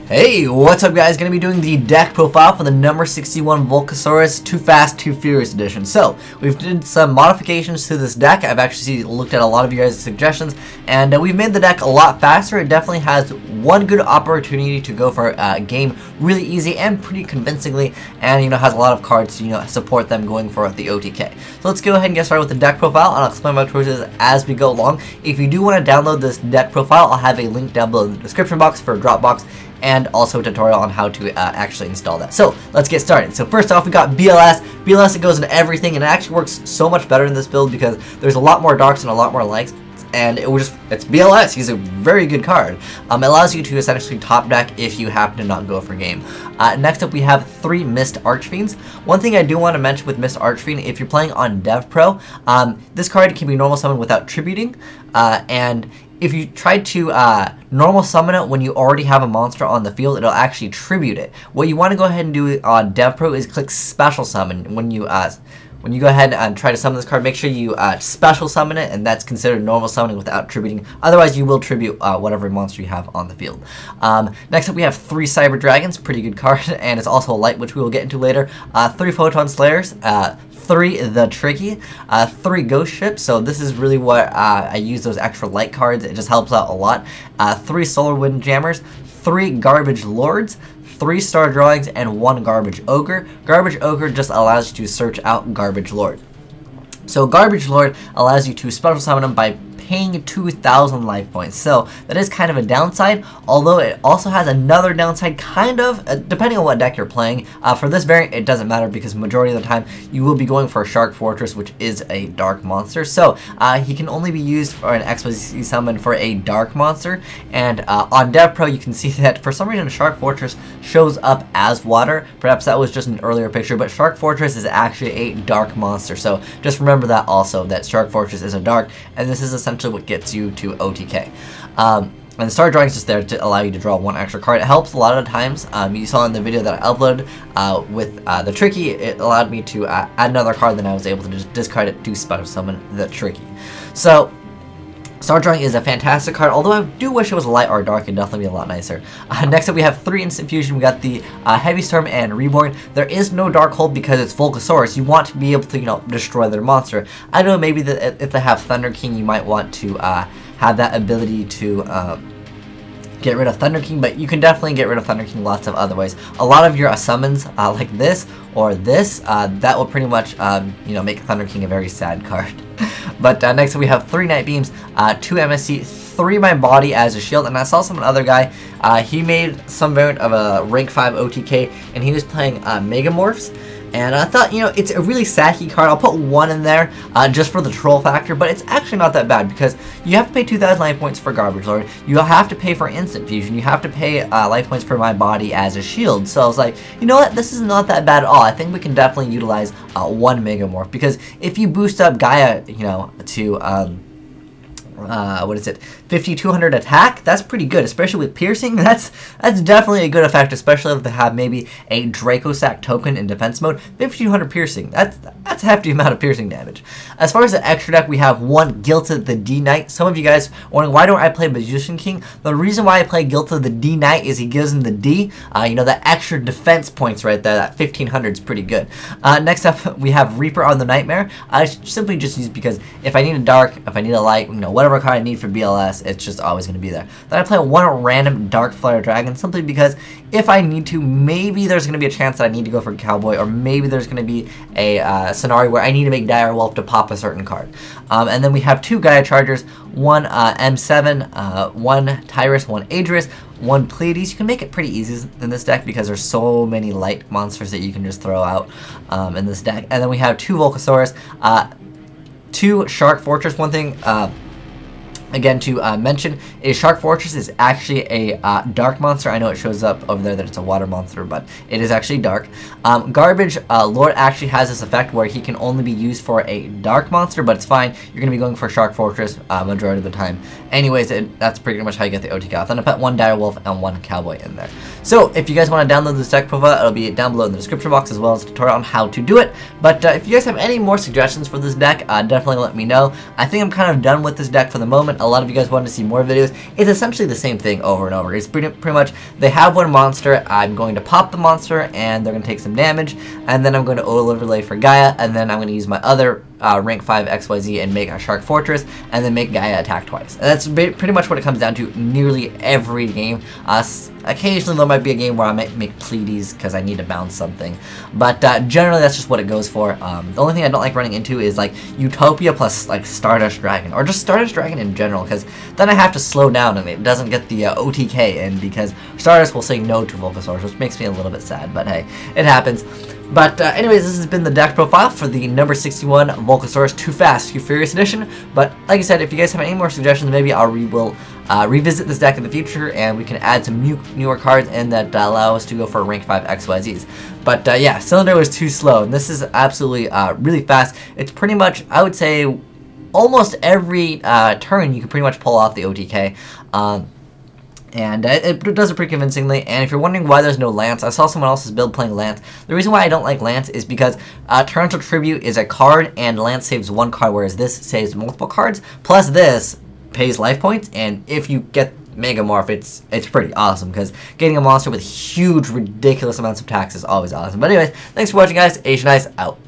Hey, what's up guys? Gonna be doing the deck profile for the number 61 Volcasaurus 2FAST2FURIOUS edition. So, we've did some modifications to this deck. I've actually looked at a lot of you guys' suggestions, and we've made the deck a lot faster. It definitely has one good opportunity to go for a game really easy and pretty convincingly, and has a lot of cards to support them going for the OTK. So let's go ahead and get started with the deck profile, and I'll explain my choices as we go along. If you do want to download this deck profile, I'll have a link down below in the description box for a Dropbox, and also a tutorial on how to actually install that. So let's get started. So first off, we got BLS. BLS, it goes into everything, and it actually works so much better in this build because there's a lot more darks and a lot more lights, and it's BLS. He's a very good card. It allows you to essentially top deck if you happen to not go for game. Next up, we have 3 Mist Archfiends. One thing I do want to mention with Mist Archfiend, if you're playing on DevPro, this card can be normal summoned without tributing, and if you try to normal summon it when you already have a monster on the field, it'll actually tribute it. What you want to go ahead and do on DevPro is click Special Summon. When you go ahead and try to summon this card, make sure you special summon it, and that's considered normal summoning without tributing. Otherwise, you will tribute whatever monster you have on the field. Next up, we have 3 Cyber Dragons, pretty good card, and it's also a light, which we will get into later. 3 Photon Slayers, 3 The Tricky, 3 Ghost Ships, so this is really what I use those extra light cards. It just helps out a lot. 3 Solar Wind Jammers, 3 Garbage Lords, 3 Star Drawings, and 1 Garbage Ogre. Garbage Ogre just allows you to search out Garbage Lord. So Garbage Lord allows you to special summon him by paying 2,000 life points. So that is kind of a downside, although it also has another downside, kind of, depending on what deck you're playing. For this variant, it doesn't matter because majority of the time you will be going for a Shark Fortress, which is a dark monster. So he can only be used for an XYZ summon for a dark monster. And on DevPro, you can see that for some reason Shark Fortress shows up as water. Perhaps that was just an earlier picture, but Shark Fortress is actually a dark monster. So just remember that also, that Shark Fortress is a dark, and this is essentially what gets you to OTK. And the Star Drawing is just there to allow you to draw 1 extra card. It helps a lot of times. You saw in the video that I uploaded with the Tricky, it allowed me to add another card, then I was able to just discard it to special summon the Tricky. So Star Drawing is a fantastic card, although I do wish it was a light or dark. It'd definitely be a lot nicer. Next up, we have 3 Instant Fusion. We got the Heavy Storm and Reborn. There is no Dark Hold because it's Volcasaurus. You want to be able to, destroy their monster. I know maybe that if they have Thunder King, you might want to have that ability to get rid of Thunder King, but you can definitely get rid of Thunder King lots of other ways. A lot of your summons, like this or this, that will pretty much, make Thunder King a very sad card. But next we have 3 Night Beams, 2 MSC, 3 My Body as a shield, and I saw some other guy, he made some variant of a rank 5 OTK, and he was playing Megamorphs. And I thought, it's a really sacky card. I'll put 1 in there just for the troll factor, but it's actually not that bad because you have to pay 2,000 life points for Garbage Lord. You have to pay for Instant Fusion. You have to pay life points for My Body as a shield. So I was like, you know what? This is not that bad at all. I think we can definitely utilize 1 Megamorph, because if you boost up Gaia, to what is it, 5,200 attack, that's pretty good, especially with piercing. That's definitely a good effect, especially if they have maybe a Draco Sack token in defense mode. 5,200 piercing, that's a hefty amount of piercing damage. As far as the extra deck, we have 1 Gilted the D Knight. Some of you guys wondering, why don't I play Magician King? The reason why I play Gilted the D Knight is he gives him the D, that extra defense points right there. That 1,500 is pretty good. Next up, we have Reaper on the Nightmare. I simply just use because if I need a dark, if I need a light, whatever card I need for BLS, it's just always going to be there. Then I play 1 random Dark Flare Dragon, simply because if I need to, maybe there's going to be a chance that I need to go for Cowboy, or maybe there's going to be a scenario where I need to make Dire Wolf to pop a certain card. And then we have 2 Gaia Chargers, 1 M7, 1 Tyrus, 1 Adris, 1 Pleiades. You can make it pretty easy in this deck because there's so many light monsters that you can just throw out in this deck. And then we have 2 Volcasaurus, 2 Shark Fortress. One thing again to mention is Shark Fortress is actually a dark monster. I know it shows up over there that it's a water monster, but it is actually dark. Garbage Lord actually has this effect where he can only be used for a dark monster, but it's fine. You're going to be going for Shark Fortress majority of the time. Anyways, that's pretty much how you get the OTK off. Then I put 1 Dire Wolf and 1 Cowboy in there. So if you guys want to download this deck profile, it'll be down below in the description box, as well as a tutorial on how to do it. But if you guys have any more suggestions for this deck, definitely let me know. I think I'm kind of done with this deck for the moment. a lot of you guys wanted to see more videos. It's essentially the same thing over and over. It's pretty much, they have one monster, I'm going to pop the monster, and they're going to take some damage, and then I'm going to overlay for Gaia, and then I'm going to use my other rank 5 XYZ and make a Shark Fortress, and then make Gaia attack twice. And that's pretty much what it comes down to nearly every game. Occasionally there might be a game where I might make Pleiades because I need to bounce something, but generally that's just what it goes for. The only thing I don't like running into is like Utopia plus like Stardust Dragon, or just Stardust Dragon in general, because then I have to slow down and it doesn't get the OTK in, because Stardust will say no to Volcasaurus, which makes me a little bit sad, but hey, it happens. But anyways, this has been the deck profile for the number 61 Volcasaurus 2FAST2FURIOUS edition. But like I said, if you guys have any more suggestions, maybe we will revisit this deck in the future, and we can add some newer cards in that allow us to go for rank 5 XYZs. But yeah, Cylinder was too slow, and this is absolutely really fast. It's pretty much, I would say, almost every turn you can pretty much pull off the OTK. And it does it pretty convincingly. And if you're wondering why there's no Lance, I saw someone else's build playing Lance. The reason why I don't like Lance is because Torrential Tribute is a card, and Lance saves one card, whereas this saves multiple cards. Plus this pays life points, and if you get Megamorph, it's pretty awesome, because getting a monster with huge, ridiculous amounts of attacks is always awesome. But anyways, thanks for watching, guys. Asian Ice out.